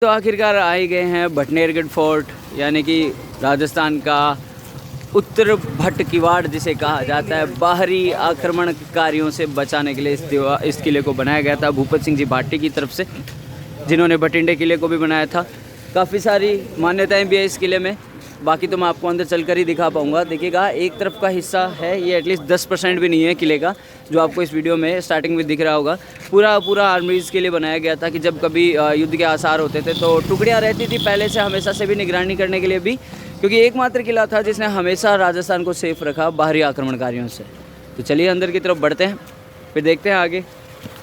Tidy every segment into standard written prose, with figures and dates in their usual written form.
तो आखिरकार आ ही गए हैं भटनेरगढ़ फोर्ट, यानी कि राजस्थान का उत्तर भट किवाड़ जिसे कहा जाता है। बाहरी आक्रमणकारियों से बचाने के लिए इस किले को बनाया गया था भूपत सिंह जी भाटी की तरफ से, जिन्होंने भटिंडे किले को भी बनाया था। काफ़ी सारी मान्यताएं भी है इस किले में, बाकी तो मैं आपको अंदर चलकर ही दिखा पाऊंगा। देखिएगा एक तरफ का हिस्सा है ये, एटलीस्ट 10% भी नहीं है किले का, जो आपको इस वीडियो में स्टार्टिंग में दिख रहा होगा। पूरा आर्मीज़ के लिए बनाया गया था कि जब कभी युद्ध के आसार होते थे तो टुकड़ियाँ रहती थी पहले से, हमेशा से भी निगरानी करने के लिए भी, क्योंकि एकमात्र किला था जिसने हमेशा राजस्थान को सेफ रखा बाहरी आक्रमणकारियों से। तो चलिए अंदर की तरफ बढ़ते हैं, फिर देखते हैं आगे।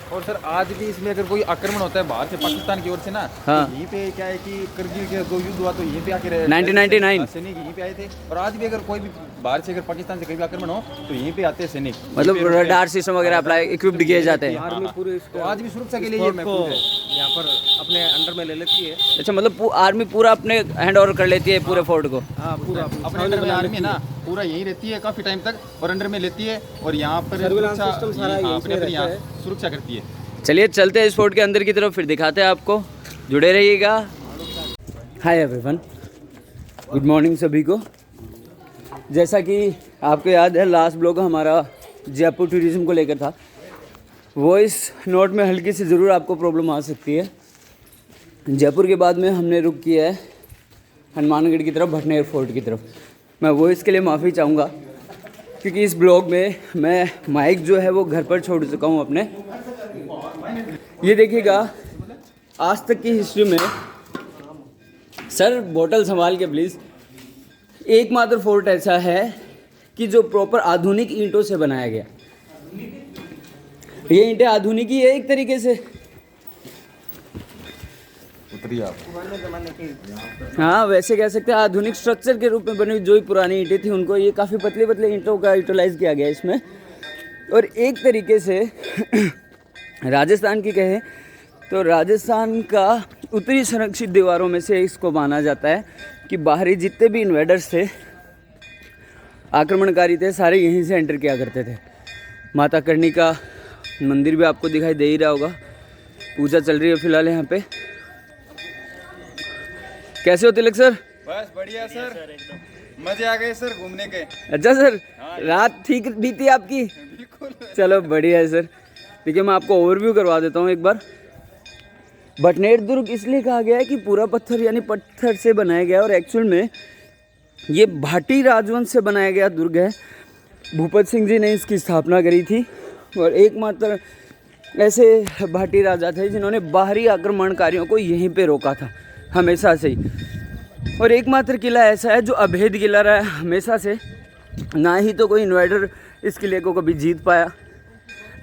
और सर आज भी इसमें अगर कोई आक्रमण होता है बाहर से पाकिस्तान की ओर से ना, हाँ। तो यहीं पे क्या है कि करगिल के जो युद्ध हुआ तो यहीं पे आके 1999 सैनिक यहीं पे आए थे। और आज भी अगर कोई भी बाहर से अगर पाकिस्तान से कहीं भी आक्रमण हो तो यहीं पे आते हैं सैनिक, मतलब रडार सिस्टम वगैरह अप्लाई इक्विप्ड किए जाते हैं। आर्मी पूरे तो आज भी सुरक्षा के लिए ये महफूज है, यहाँ पर अपने अंडर में ले लेती है। अच्छा, मतलब आर्मी पूरा अपने हैंड ओवर कर लेती है पूरे फोर्ट को। हाँ पूरा अपने अंडर में आर्मी ना पूरा यहीं रहती है काफी टाइम तक और अंडर में लेती है और यहाँ पर सुरक्षा करती है। चलिए चलते हैं इस फोर्ट के अंदर की तरफ, फिर दिखाते हैं आपको, जुड़े रहिएगा। हाय एवरीवन, गुड मॉर्निंग सभी को। जैसा कि आपको याद है लास्ट ब्लॉग हमारा जयपुर टूरिज्म को लेकर था, वॉइस नोट में हल्की सी ज़रूर आपको प्रॉब्लम आ सकती है। जयपुर के बाद में हमने रुक किया है हनुमानगढ़ की तरफ, भटनेर फोर्ट की तरफ। मैं वॉइस के लिए माफ़ी चाहूँगा क्योंकि इस ब्लॉग में मैं माइक जो है वो घर पर छोड़ चुका हूँ अपने। ये देखिएगा आज तक की हिस्ट्री में, सर बोतल संभाल के प्लीज़, एकमात्र फोर्ट ऐसा है कि जो प्रॉपर आधुनिक ईंटों से बनाया गया। ये ईंटें आधुनिक ही है एक तरीके से। हाँ वैसे कह सकते हैं आधुनिक स्ट्रक्चर के रूप में बनी जो ही पुरानी ईंटें थी उनको ये काफ़ी पतले पतले ईंटों का यूटिलाइज किया गया इसमें। और एक तरीके से राजस्थान की कहें तो राजस्थान का उत्तरी संरक्षित दीवारों में से इसको माना जाता है कि बाहरी जितने भी इन्वेडर्स थे, आक्रमणकारी थे, सारे यहीं से एंटर किया करते थे। माता करणी का मंदिर भी आपको दिखाई दे ही रहा होगा, पूजा चल रही है फिलहाल यहाँ पे। कैसे हो तिलक सर? बस बढ़िया सर, मजे आ गए सर घूमने के। अच्छा सर, रात ठीक बीती आपकी? बिल्कुल। चलो बढ़िया है सर। देखिए मैं आपको ओवरव्यू करवा देता हूँ एक बार। भटनेर दुर्ग इसलिए कहा गया है कि पूरा पत्थर यानी पत्थर से बनाया गया और एक्चुअल में ये भाटी राजवंश से बनाया गया दुर्ग है। भूपत सिंह जी ने इसकी स्थापना करी थी और एकमात्र ऐसे भाटी राजा थे जिन्होंने बाहरी आक्रमणकारियों को यहीं पे रोका था हमेशा से ही। और एकमात्र किला ऐसा है जो अभेद किला रहा है हमेशा से। ना ही तो कोई इन्वेडर इस किले को कभी जीत पाया,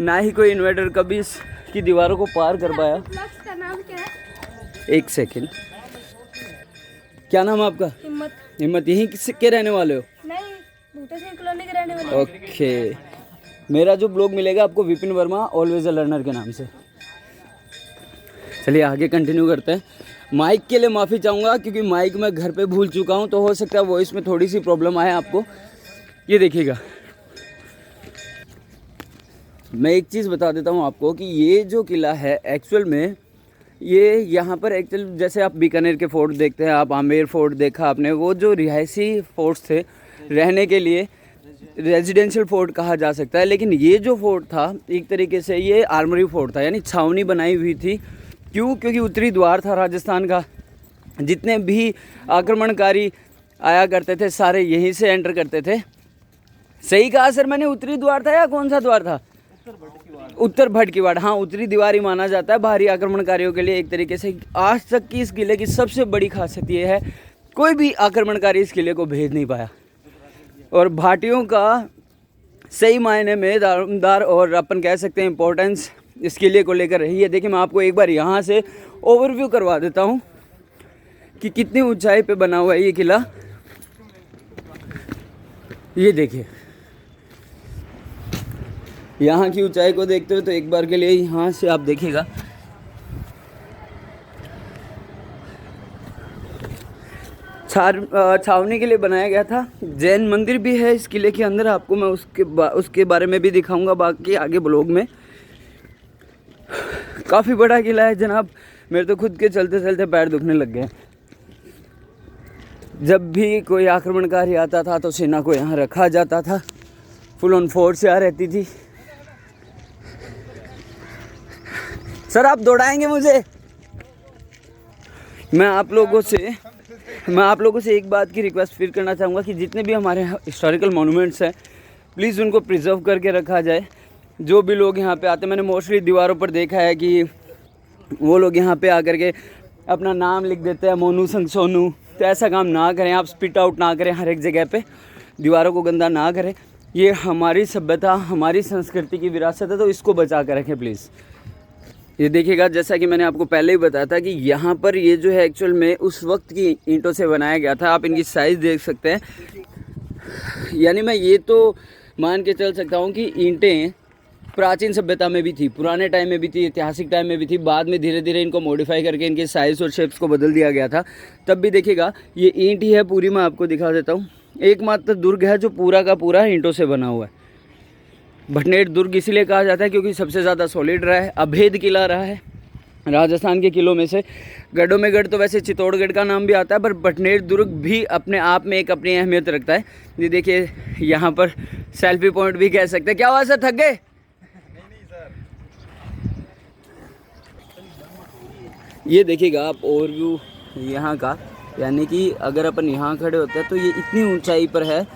ना ही कोई इन्वेडर कभी इसकी दीवारों को पार कर पाया। का नाम क्या है? एक सेकंड, क्या नाम है आपका? हिम्मत। हिम्मत, यहीं के रहने वाले हो? नहीं, भूटा सिंह कॉलोनी के रहने वाले। ओके, मेरा जो ब्लॉग मिलेगा आपको Vipin Verma always a learner के नाम से। चलिए आगे कंटिन्यू करते हैं। माइक के लिए माफ़ी चाहूँगा क्योंकि माइक मैं घर पे भूल चुका हूँ, तो हो सकता है वॉइस में थोड़ी सी प्रॉब्लम आए आपको। ये देखिएगा, मैं एक चीज़ बता देता हूँ आपको कि ये जो किला है एक्चुअल में ये यहाँ पर एक्चुअल जैसे आप बीकानेर के फोर्ट देखते हैं, आप आमेर फोर्ट देखा आपने, वो जो रिहायशी फोर्ट्स थे रहने के लिए रेजिडेंशियल फोर्ट कहा जा सकता है। लेकिन ये जो फोर्ट था एक तरीके से ये आर्मरी फोर्ट था, यानी छावनी बनाई हुई थी। क्यों? क्योंकि उत्तरी द्वार था राजस्थान का, जितने भी आक्रमणकारी आया करते थे सारे यहीं से एंटर करते थे। सही कहा सर मैंने, उत्तरी द्वार था या कौन सा द्वार था? उत्तर भट किवाड़। हाँ, उत्तरी दीवार ही माना जाता है बाहरी आक्रमणकारियों के लिए एक तरीके से। आज तक की इस किले की सबसे बड़ी खासियत ये है कोई भी आक्रमणकारी इस किले को भेद नहीं पाया। और भाटियों का सही मायने में दारोमदार और अपन कह सकते हैं इम्पोर्टेंस इस किले को लेकर रही है। देखिए मैं आपको एक बार यहाँ से ओवरव्यू करवा देता हूँ कि कितनी ऊंचाई पे बना हुआ है ये किला। ये देखिए, यहाँ की ऊंचाई को देखते हुए तो एक बार के लिए यहाँ से आप देखिएगा, छावनी के लिए बनाया गया था। जैन मंदिर भी है इस किले के अंदर, आपको मैं उसके बारे में भी दिखाऊंगा बाकी आगे ब्लॉग में। काफ़ी बड़ा किला है जनाब। मेरे तो खुद के चलते चलते पैर दुखने लग गए। जब भी कोई आक्रमणकारी आता था तो सेना को यहाँ रखा जाता था, फुल ऑन फोर्स यहाँ रहती थी। सर आप दौड़ाएंगे मुझे? मैं आप लोगों से एक बात की रिक्वेस्ट फिर करना चाहूँगा कि जितने भी हमारे हिस्टोरिकल मोनूमेंट्स हैं प्लीज़ उनको प्रिजर्व करके रखा जाए। जो भी लोग यहाँ पे आते हैं, मैंने मोस्टली दीवारों पर देखा है कि वो लोग यहाँ पे आकर के अपना नाम लिख देते हैं, मोनू संग सोनू। तो ऐसा काम ना करें, आप स्पिट आउट ना करें हर एक जगह पे, दीवारों को गंदा ना करें। ये हमारी सभ्यता, हमारी संस्कृति की विरासत है, तो इसको बचा कर रखें प्लीज़। ये देखिएगा, जैसा कि मैंने आपको पहले ही बताया था कि यहाँ पर ये जो है एक्चुअल में उस वक्त की ईंटों से बनाया गया था। आप इनकी साइज़ देख सकते हैं। यानी मैं ये तो मान के चल सकता हूँ कि ईंटें प्राचीन सभ्यता में भी थी, पुराने टाइम में भी थी, ऐतिहासिक टाइम में भी थी। बाद में धीरे धीरे इनको मॉडिफाई करके इनके साइज़ और शेप्स को बदल दिया गया था। तब भी देखिएगा ये ईंट ही है पूरी। मैं आपको दिखा देता हूँ। एकमात्र दुर्ग है जो पूरा का पूरा ईंटों से बना हुआ है। भटनेर दुर्ग इसीलिए कहा जाता है क्योंकि सबसे ज़्यादा सॉलिड रहा है, अभेद किला रहा है राजस्थान के किलों में से। गढ़ों में गढ़ तो वैसे चित्तौड़गढ़ का नाम भी आता है, पर भटनेर दुर्ग भी अपने आप में एक अपनी अहमियत रखता है। ये देखिए यहाँ पर सेल्फी पॉइंट भी कह सकते हैं। क्या हुआ सर, थक गए? ये देखिएगा आप ओवरव्यू यहाँ का, यानी कि अगर अपन यहाँ खड़े होते हैं तो ये इतनी ऊंचाई पर है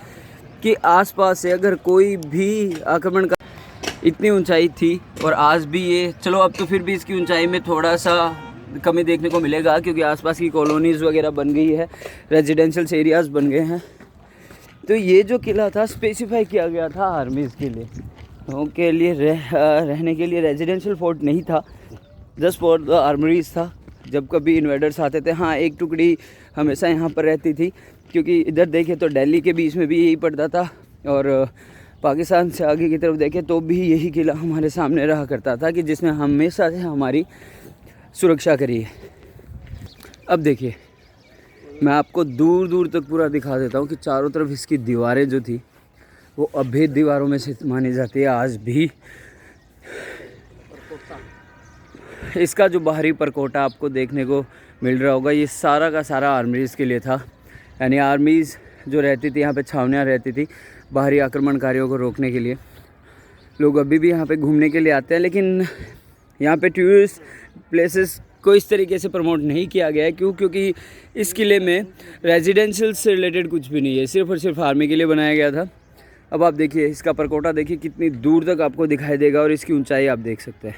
कि आसपास से अगर कोई भी आक्रमण का, इतनी ऊंचाई थी। और आज भी ये, चलो अब तो फिर भी इसकी ऊंचाई में थोड़ा सा कमी देखने को मिलेगा क्योंकि आसपास की कॉलोनीज़ वगैरह बन गई है, रेजिडेंशियल एरियाज़ बन गए हैं। तो ये जो किला था स्पेसिफाई किया गया था आर्मीज़ के लिए, उनके लिए रहने के लिए। रेजिडेंशियल फोर्ट नहीं था, जस्ट फॉर द आर्मरीज था। जब कभी इन्वेडर्स आते थे, हाँ एक टुकड़ी हमेशा यहाँ पर रहती थी क्योंकि इधर देखे तो दिल्ली के बीच में भी यही पड़ता था, और पाकिस्तान से आगे की तरफ देखे तो भी यही किला हमारे सामने रहा करता था कि जिसने हमेशा से हमारी सुरक्षा करी है। अब देखिए मैं आपको दूर दूर तक पूरा दिखा देता हूँ कि चारों तरफ इसकी दीवारें जो थी वो अभेद दीवारों में से मानी जाती है आज भी। इसका जो बाहरी परकोटा आपको देखने को मिल रहा होगा, ये सारा का सारा आर्मीज़ के लिए था। यानी आर्मीज़ जो रहती थी यहाँ पे, छावनियाँ रहती थी बाहरी आक्रमणकारियों को रोकने के लिए। लोग अभी भी यहाँ पे घूमने के लिए आते हैं, लेकिन यहाँ पे टूरिस्ट प्लेसेस को इस तरीके से प्रमोट नहीं किया गया है। क्योंकि इस किले में रेजिडेंशियल से रिलेटेड कुछ भी नहीं है, सिर्फ और सिर्फ आर्मी के लिए बनाया गया था। अब आप देखिए इसका परकोटा, देखिए कितनी दूर तक आपको दिखाई देगा और इसकी ऊंचाई आप देख सकते हैं।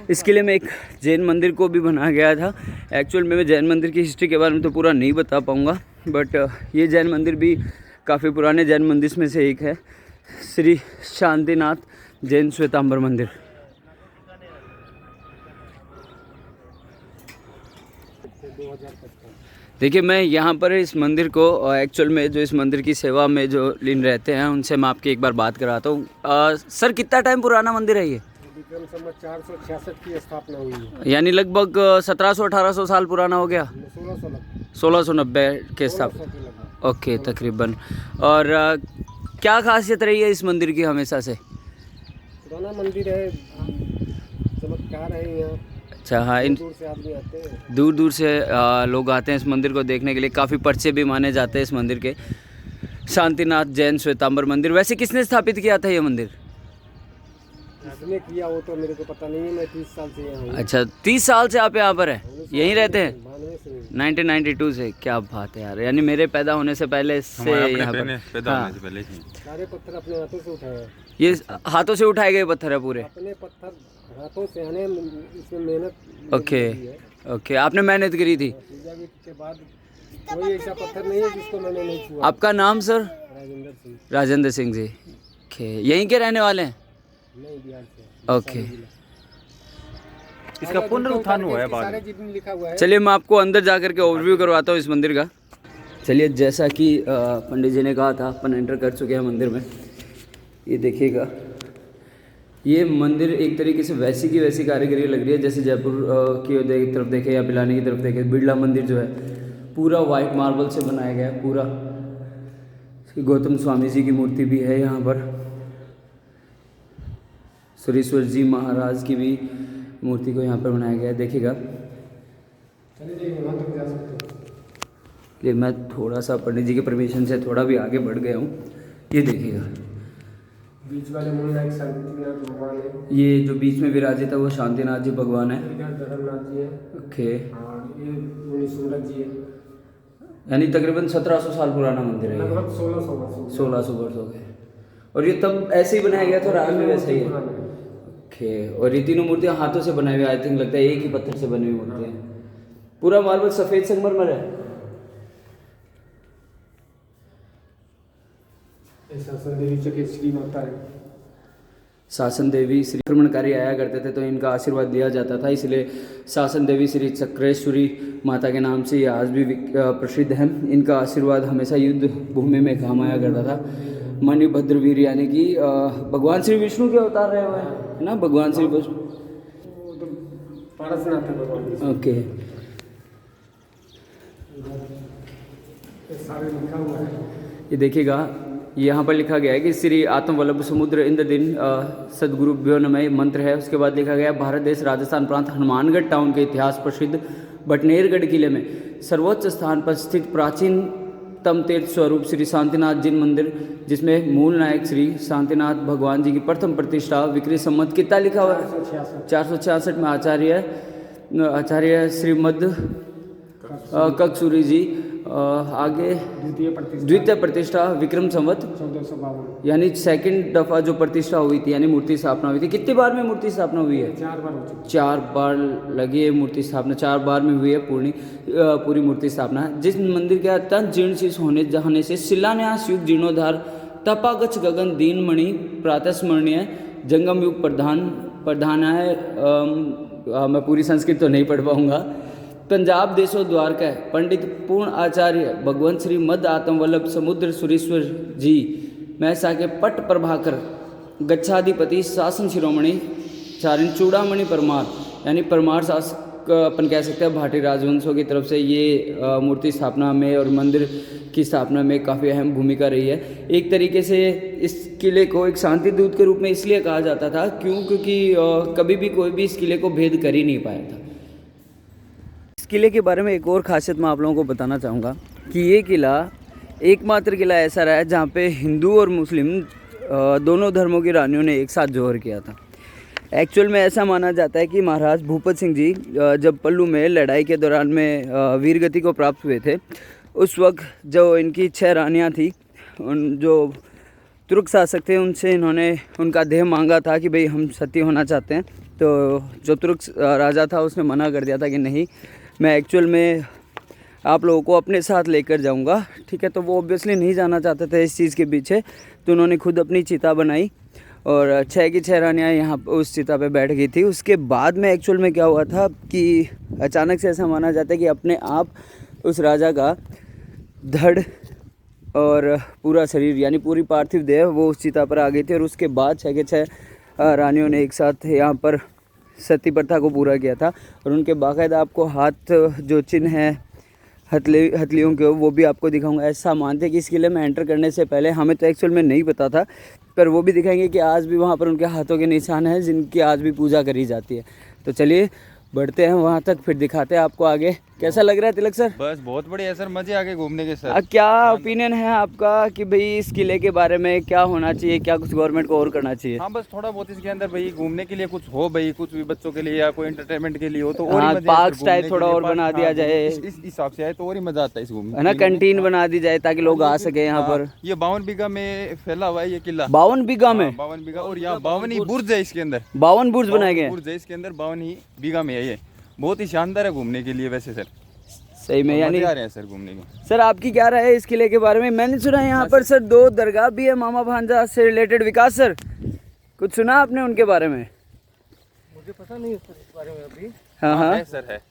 इस किले में एक जैन मंदिर को भी बनाया गया था। एक्चुअल में मैं जैन मंदिर की हिस्ट्री के बारे में तो पूरा नहीं बता पाऊँगा, बट ये जैन मंदिर भी काफ़ी पुराने जैन मंदिर में से एक है, श्री शांतिनाथ जैन श्वेतांबर मंदिर। देखिए मैं यहाँ पर इस मंदिर को एक्चुअल में जो इस मंदिर की सेवा में जो लीन रहते हैं उनसे मैं आपकी एक बार बात कराता हूँ। सर कितना टाइम पुराना मंदिर है ये? विक्रम संवत 466 की स्थापना हुई है। यानी लगभग 1700-1800 साल पुराना हो गया। 1690 के स्थापना। ओके तकरीबन। और क्या खासियत रही है इस मंदिर की हमेशा से? पुराना मंदिर है, चमत्कार है यहाँ। अच्छा हाँ, इन दूर से आदमी आते हैं, दूर दूर से लोग आते हैं इस मंदिर को देखने के लिए। काफ़ी पर्चे भी माने जाते हैं इस मंदिर के। शांतिनाथ जैन श्वेतांबर मंदिर, वैसे किसने स्थापित किया था ये मंदिर? किसने किया वो तो मेरे को पता नहीं है, मैं 30 साल से यहाँ हूँ। अच्छा 30 साल से आप यहाँ पर हैं, यहीं रहते हैं? 92 से। 1992 से। क्या बात है यार, यानी मेरे पैदा होने से पहले से यहाँ पर। हाँ। सारे पत्थर अपने हाथों से उठाए, ये हाथों से उठाए गए पत्थर है पूरे? अपने पत्थर हाथों से आने, इसमें मेहनत। ओके ओके, आपने मेहनत करी थी। पूजा के बाद कोई ऐसा पत्थर नहीं है जिसको मैंने नहीं छुआ। आपका नाम सर? राजेंद्र सिंह। राजेंद्र सिंह जी। ओके, यहीं के रहने वाले हैं? नहीं, बिहार से। ओके, इसका पुनरुत्थान हुआ है बाद सारे में। जितने लिखा हुआ है। चलिए मैं आपको अंदर जा कर के ओवरव्यू करवाता हूँ इस मंदिर का। चलिए जैसा कि पंडित जी ने कहा था, अपन एंटर कर चुके हैं मंदिर में। ये देखिएगा, ये मंदिर एक तरीके से वैसी की वैसी कारीगरी लग रही है जैसे जयपुर की तरफ देखे या पिलानी की तरफ देखे। बिरला मंदिर जो है पूरा वाइट मार्बल से बनाया गया है पूरा। गौतम स्वामी जी की मूर्ति भी है यहाँ पर। सुरेश्वर जी महाराज की भी मूर्ति को यहाँ पर बनाया गया है, देखिएगा। चलिए देखिए वहाँ तक जा सकते हो। ये मैं थोड़ा सा पंडित जी के परमिशन से थोड़ा भी आगे बढ़ गया हूँ, ये देखिएगा। बीच वाले मूल नायक शांतिनाथ भगवान है। ये जो बीच में विराजित है वो शांतिनाथ जी भगवान है। इधर धर्मनाथ जी है ओके, और ये मुनि सूरज जी है। यानी तकरीबन 1700 साल पुराना मंदिर है ये। लगभग 1600 वर्ष 1600 वर्ष हो गए। और ये तब ऐसे ही बनाया गया था और आज भी वैसा ही है। पुराना है। ओके, और ये तीनों मूर्तियाँ हाथों से बनाई हुई, आई थिंक लगता है एक ही पत्थर से बनी हुई मूर्ति है। पूरा मार्बल सफ़ेद संगमरमर है। शासन देवी चके श्री माता है। शासन देवी श्री आक्रमणकारी आया करते थे तो इनका आशीर्वाद दिया जाता था, इसलिए शासन देवी श्री चक्रेश्वरी माता के नाम से ये आज भी प्रसिद्ध है। इनका आशीर्वाद हमेशा युद्ध भूमि में काम आया करता था। मणिभद्र वीर यानी कि भगवान श्री विष्णु के अवतार रहे हुए हैं ना, भगवान श्री विष्णु। वो तो पारसनाथ है भगवान जी। ओके, ये सारे लिखा हुआ है। ये देखिएगा, यहाँ पर लिखा गया है कि श्री आत्मवल्लभ समुद्र इंद्र दिन सदगुरुभ्यो नमः मंत्र है। उसके बाद लिखा गया भारत देश राजस्थान प्रांत हनुमानगढ़ टाउन के इतिहास प्रसिद्ध बटनेरगढ़ किले में सर्वोच्च स्थान पर स्थित प्राचीनतम तीर्थ स्वरूप श्री शांतिनाथ जिन मंदिर, जिसमें मूल नायक श्री शांतिनाथ भगवान जी की प्रथम प्रतिष्ठा विक्रय संमत कितना लिखा हुआ है 466 में आचार्य श्रीमद ककसूरी जी आगे द्वितीय प्रतिष्ठा विक्रम संवत 1452 यानी सेकंड दफा जो प्रतिष्ठा हुई थी, यानी मूर्ति स्थापना हुई थी। कितनी बार में मूर्ति स्थापना हुई है? 4 बार हो चुकी। 4 बार लगी है मूर्ति स्थापना, 4 बार में हुई है पूरी मूर्ति स्थापना। जिस मंदिर के अत्यंत जीर्ण शीर्ष होने से शिलान्यास युग जीर्णोद्धार तपागच गगन दीन मणि प्रातः स्मरणीय जंगम युग प्रधान है। मैं पूरी संस्कृत तो नहीं पढ़ पाऊँगा। पंजाब देशो द्वारका पंडित पूर्ण आचार्य भगवंत श्री मद आत्मवल्लभ समुद्र सुरेश्वर जी मैसा के पट प्रभाकर गच्छाधिपति शासन शिरोमणि चारण चूड़ामणि परमार, यानी परमार शासक अपन कह सकते हैं भाटी राजवंशों की तरफ से ये मूर्ति स्थापना में और मंदिर की स्थापना में काफ़ी अहम भूमिका रही है। एक तरीके से इस किले को एक शांति दूत के रूप में इसलिए कहा जाता था क्योंकि कभी भी कोई भी इस किले को भेद कर ही नहीं पाया था। इस किले के बारे में एक और ख़ासियत मैं आप लोगों को बताना चाहूँगा कि ये किला एकमात्र किला ऐसा रहा है जहाँ पे हिंदू और मुस्लिम दोनों धर्मों की रानियों ने एक साथ जोहर किया था। एक्चुअल में ऐसा माना जाता है कि महाराज भूपत सिंह जी जब पल्लू में लड़ाई के दौरान में वीरगति को प्राप्त हुए थे, उस वक्त जो इनकी 6 रानियाँ थी, जो तुर्क शासक थे, उनसे इन्होंने उनका देह मांगा था कि भाई हम सती होना चाहते हैं। तो जो तुर्क राजा था उसने मना कर दिया था कि नहीं, मैं एक्चुअल में आप लोगों को अपने साथ लेकर जाऊंगा। ठीक है, तो वो ऑब्वियसली नहीं जाना चाहते थे इस चीज़ के पीछे, तो उन्होंने खुद अपनी चिता बनाई और 6 की 6 रानियाँ यहाँ उस चिता पे बैठ गई थी। उसके बाद में एक्चुअल में क्या हुआ था कि अचानक से ऐसा माना जाता है कि अपने आप उस राजा का धड़ और पूरा शरीर यानी पूरी पार्थिव देह वो उस चिता पर आ गई थी और उसके बाद 6 के 6 रानियों ने एक साथ यहाँ पर सती प्रथा को पूरा किया था। और उनके बाकायदा आपको हाथ जो चिन्ह है हथलियों के, वो भी आपको दिखाऊंगा। ऐसा मानते हैं कि इस किले में एंटर करने से पहले, हमें तो एक्चुअल में नहीं पता था, पर वो भी दिखाएंगे कि आज भी वहाँ पर उनके हाथों के निशान हैं जिनकी आज भी पूजा करी जाती है। तो चलिए बढ़ते हैं वहाँ तक, फिर दिखाते हैं आपको आगे। कैसा लग रहा है तिलक सर? बस बहुत बढ़िया सर, मजे आ गए घूमने के सर। क्या ओपिनियन है आपका कि भाई इस किले के बारे में क्या होना चाहिए, क्या कुछ गवर्नमेंट को और करना चाहिए? हाँ, बस थोड़ा बहुत इसके अंदर भाई घूमने के लिए कुछ हो, भाई कुछ भी बच्चों के लिए या कोई एंटरटेनमेंट के लिए हो तो और ही मजा। पार्क टाइप थोड़ा और बना दिया जाए, इस हिसाब से आए तो और ही मजा आता है इस घूमने, है ना। कैंटीन बना दी जाए ताकि लोग आ सके यहाँ पर। ये 52 बीघा में फैला हुआ है ये किला। 52 बीघा में? 52 बीघा, और यहाँ 52 ही बुर्ज है इसके अंदर। 52 बुर्ज बनाए गए? बुर्ज है इसके अंदर, 52 ही बीघा में है ये। बहुत ही शानदार है घूमने के लिए वैसे सर, सही में। यानी आ रहे हैं सर घूमने को। सर आपकी क्या राय है इस किले के बारे में? मैंने सुना है यहाँ पर सर 2 दरगाह भी है मामा भांजा से रिलेटेड। विकास सर, कुछ सुना आपने उनके बारे में? मुझे पता नहीं इस बारे में अभी। हाँ है सर, है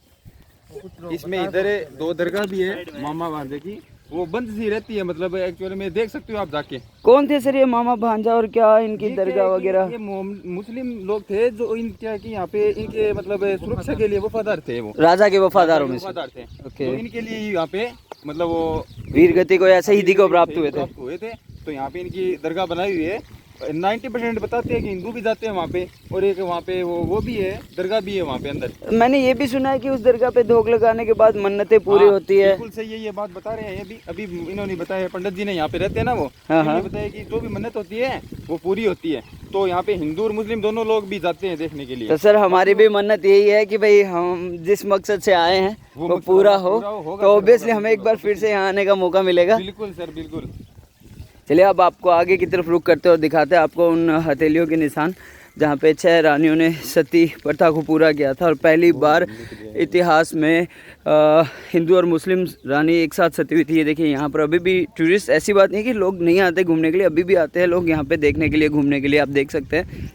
इसमें इधर 2 दरगाह भी है मामा भांजे की, वो बंद सी रहती है, मतलब एक्चुअली में देख सकते हो आप जाके। कौन थे सर ये मामा भांजा और क्या इनकी दरगाह वगैरह? ये मुस्लिम लोग थे जो इनके कि यहाँ पे इनके मतलब सुरक्षा के लिए वफादार थे, वो राजा के वफादारों में से थे। ओके। तो इनके लिए यहाँ पे मतलब वो वीर गति को या शहीदी को प्राप्त हुए थे। तो यहाँ पे इनकी दरगाह बनाई हुई है। 90% बताते हैं कि हिंदू भी जाते हैं वहाँ पे, और एक वहाँ पे वो भी है, दरगाह भी है वहाँ पे अंदर। मैंने ये भी सुना है कि उस दरगाह पे धोख लगाने के बाद मन्नतें पूरी हाँ, होती है। बिल्कुल सही है, ये बात बता रहे हैं। अभी इन्होंने बताया, पंडित जी ने यहाँ पे रहते हैं ना, वो हाँ, इन्होंने हाँ। बताया कि जो भी मन्नत होती है वो पूरी होती है। तो यहाँ पे हिंदू और मुस्लिम दोनों लोग भी जाते हैं देखने के लिए। तो सर हमारी भी मन्नत यही है कि भाई हम जिस मकसद से आए हैं वो मकसद पूरा हो, पूरा होगा तो सर, ऑब्वियसली होगा, हमें एक बार फिर से यहाँ आने का मौका मिलेगा। बिल्कुल सर, बिल्कुल। चलिए अब आपको आगे की तरफ रुख करते और दिखाते हैं आपको उन हथेलियों के निशान जहाँ पे 6 रानियों ने सती प्रथा को पूरा किया था, और पहली बार इतिहास में हिंदू और मुस्लिम रानी एक साथ सती हुई थी। ये देखिए यहाँ पर अभी भी टूरिस्ट, ऐसी बात नहीं कि लोग नहीं आते घूमने के लिए, अभी भी आते हैं लोग यहाँ पे देखने के लिए, घूमने के लिए। आप देख सकते हैं,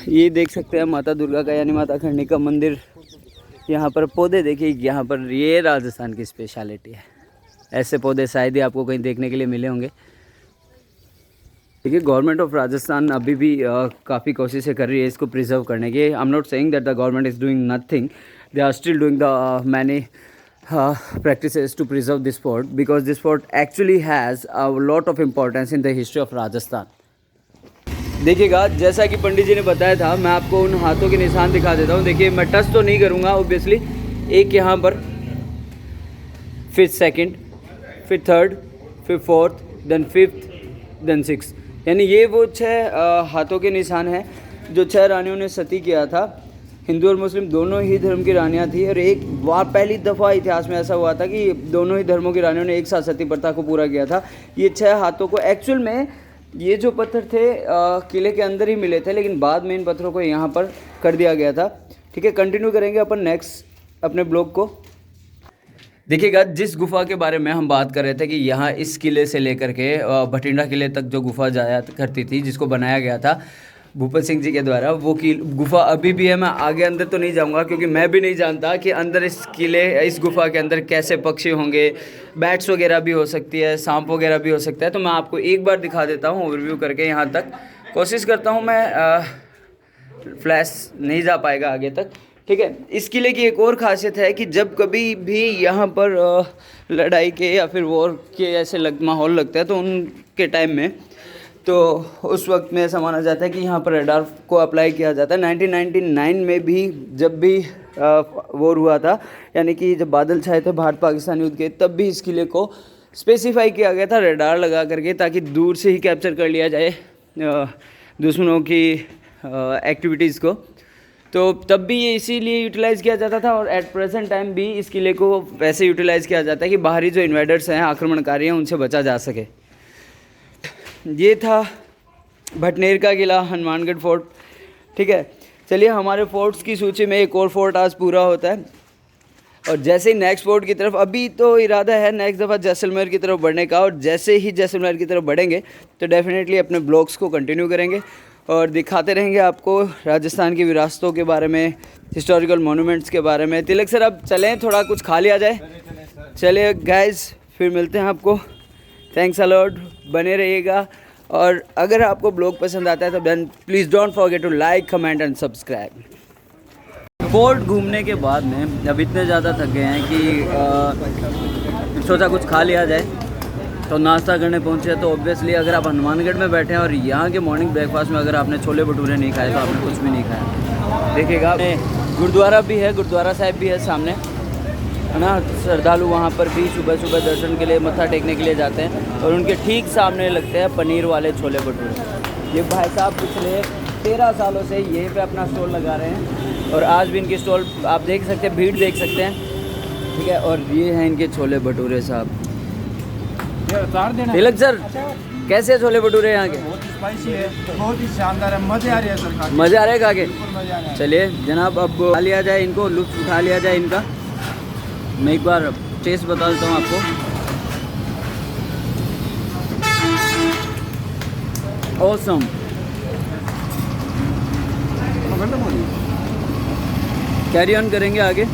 ये देख सकते हैं माता दुर्गा का यानी माता खंडी का मंदिर। यहाँ पर पौधे देखिए, यहाँ पर ये राजस्थान की स्पेशलिटी है, ऐसे पौधे शायद ही आपको कहीं देखने के लिए मिले होंगे। देखिए गवर्नमेंट ऑफ राजस्थान अभी भी काफ़ी कोशिशें कर रही है इसको प्रिजर्व करने की। I am not saying that the government is doing nothing, they are still doing the many practices to preserve this fort, because this fort actually has a lot of importance in the history of Rajasthan. देखिएगा जैसा कि पंडित जी ने बताया था, मैं आपको उन हाथों के निशान दिखा देता हूँ। देखिए मैं टच तो नहीं करूँगा ऑब्वियसली, एक यहाँ पर, फिर सेकंड, फिर थर्ड, फिर fourth, then fifth, then six, यानी ये वो 6 हाथों के निशान हैं जो 6 रानियों ने सती किया था। हिंदू और मुस्लिम दोनों ही धर्म की रानियां थी, और एक बार पहली दफ़ा इतिहास में ऐसा हुआ था कि दोनों ही धर्मों की रानियों ने एक साथ सती प्रथा को पूरा किया था। ये 6 हाथों को एक्चुअल में, ये जो पत्थर थे किले के अंदर ही मिले थे, लेकिन बाद में इन पत्थरों को यहाँ पर कर दिया गया था। ठीक है, कंटिन्यू करेंगे अपन नेक्स्ट अपने ब्लॉग को। देखिएगा जिस गुफा के बारे में हम बात कर रहे थे कि यहाँ इस किले से लेकर के भटिंडा किले तक जो गुफा जाया करती थी, जिसको बनाया गया था भूपत सिंह जी के द्वारा, वो गुफा अभी भी है। मैं आगे अंदर तो नहीं जाऊंगा क्योंकि मैं भी नहीं जानता कि अंदर इस गुफा के अंदर कैसे पक्षी होंगे, बैट्स वगैरह भी हो सकती है, सांप वगैरह भी हो सकता है। तो मैं आपको एक बार दिखा देता हूँ ओवरव्यू करके, यहाँ तक कोशिश करता हूँ मैं, फ्लैश नहीं जा पाएगा आगे तक। ठीक है, इस किले की एक और ख़ासियत है कि जब कभी भी यहाँ पर लड़ाई के या फिर वॉर के ऐसे माहौल लगता है तो उनके टाइम में, तो उस वक्त में ऐसा माना जाता है कि यहाँ पर रडार को अप्लाई किया जाता है। 1999 में भी जब भी वॉर हुआ था, यानी कि जब बादल छाए थे भारत पाकिस्तान युद्ध के, तब भी इस किले को स्पेसिफाई किया गया था रडार लगा करके, ताकि दूर से ही कैप्चर कर लिया जाए दुश्मनों की एक्टिविटीज़ को। तो तब भी ये इसीलिए यूटिलाइज़ किया जाता था, और एट प्रेजेंट टाइम भी इस किले को वैसे यूटिलाइज़ किया जाता है कि बाहरी जो इन्वेडर्स हैं, आक्रमणकारी हैं, उनसे बचा जा सके। ये था भटनेर का किला, हनुमानगढ़ फोर्ट। ठीक है, चलिए हमारे फोर्ट्स की सूची में एक और फोर्ट आज पूरा होता है, और जैसे ही नेक्स्ट फोर्ट की तरफ, अभी तो इरादा है नेक्स्ट दफ़ा जैसलमेर की तरफ बढ़ने का, और जैसे ही जैसलमेर की तरफ बढ़ेंगे तो डेफिनेटली अपने ब्लॉग्स को कंटिन्यू करेंगे और दिखाते रहेंगे आपको राजस्थान की विरासतों के बारे में, हिस्टोरिकल मोनूमेंट्स के बारे में। तिलक सर अब चलें, थोड़ा कुछ खा लिया जाए। चलिए गाइस, फिर मिलते हैं आपको। थैंक्स अ लॉट, बने रहिएगा, और अगर आपको ब्लॉग पसंद आता है तो then please don't forget to like, comment and subscribe. Fort घूमने के बाद में अब इतने ज़्यादा थक गए हैं कि सोचा कुछ खा लिया जाए, तो नाश्ता करने पहुंचे। तो ऑब्वियसली अगर आप हनुमानगढ़ में बैठे हैं और यहाँ के मॉर्निंग ब्रेकफास्ट में अगर आपने छोले भटूरे नहीं खाए तो आपने कुछ भी नहीं खाया। देखिएगा गुरुद्वारा भी है, गुरुद्वारा साहिब भी है सामने, है ना। श्रद्धालु वहाँ पर भी सुबह सुबह दर्शन के लिए, मत्था टेकने के लिए जाते हैं, और उनके ठीक सामने लगते हैं पनीर वाले छोले भटूरे। ये भाई साहब पिछले 13 सालों से यहीं पे अपना स्टॉल लगा रहे हैं, और आज भी इनकी स्टॉल आप देख सकते हैं, भीड़ देख सकते हैं। ठीक है, और ये हैं इनके छोले भटूरे साहब। तिलक सर, कैसे छोले भटूरे यहाँ के? बहुत स्पाइसी है, बहुत ही शानदार है, मज़े आ रहे हैं सर, मज़े आ रहे हैं खा के? मज़े आ रहे हैं। चलिए जनाब, अब खा लिया जाए इनको, लुत्फ़ उठा लिया जाए इनका। मैं एक बार टेस्ट बता देता हूँ आपको। ऑसम। कैरी ऑन करेंगे आगे।